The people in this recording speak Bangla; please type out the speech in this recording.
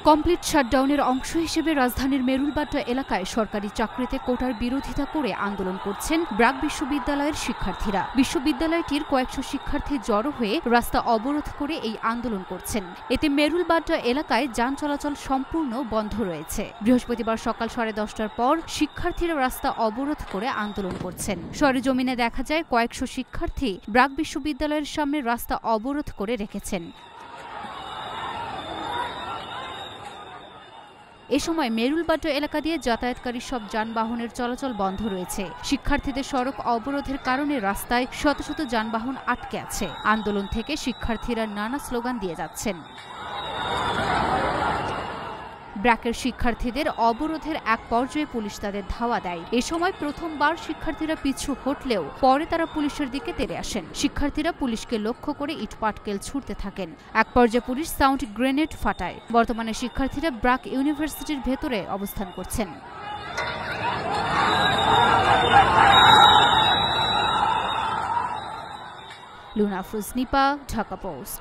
কমপ্লিট শাটডাউনের অংশ হিসেবে রাজধানীর মেরুলবাড্ডা এলাকায় সরকারি চাকরিতে কোটার বিরোধিতা করে আন্দোলন করছেন ব্র্যাক বিশ্ববিদ্যালয়ের শিক্ষার্থীরা। বিশ্ববিদ্যালয়টির কয়েকশো শিক্ষার্থী জড়ো হয়ে রাস্তা অবরোধ করে এই আন্দোলন করছেন। এতে মেরুলবাড্ডা এলাকায় যান চলাচল সম্পূর্ণ বন্ধ রয়েছে। বৃহস্পতিবার সকাল 10:30টার পর শিক্ষার্থীরা রাস্তা অবরোধ করে আন্দোলন করছেন। সরেজমিনে দেখা যায় কয়েকশো শিক্ষার্থী ব্র্যাক বিশ্ববিদ্যালয়ের সামনে রাস্তা অবরোধ করে রেখেছেন। এ সময় মেরুলবাড্ডা এলাকা দিয়ে যাতায়াতকারী সব যানবাহনের চলাচল বন্ধ রয়েছে। শিক্ষার্থীদের সড়ক অবরোধের কারণে রাস্তায় শত শত যানবাহন আটকে আছে। আন্দোলন থেকে শিক্ষার্থীরা নানা স্লোগান দিয়ে যাচ্ছেন। ব্র্যাকের শিক্ষার্থীদের অবরোধের এক পর্যায়ে পুলিশ তাদের ধাওয়া দেয়। এ সময় প্রথমবার শিক্ষার্থীরা পিছু হটলেও পরে তারা পুলিশের দিকে তেড়ে আসেন। শিক্ষার্থীরা পুলিশকে লক্ষ্য করে ইটপাটকেল ছুড়তে থাকেন। এক পর্যায়ে পুলিশ সাউন্ড গ্রেনেড ফাটায়। বর্তমানে শিক্ষার্থীরা ব্র্যাক ইউনিভার্সিটির ভেতরে অবস্থান করছেন। লুনা আফরোজ নিপা, ঢাকা পোস্ট।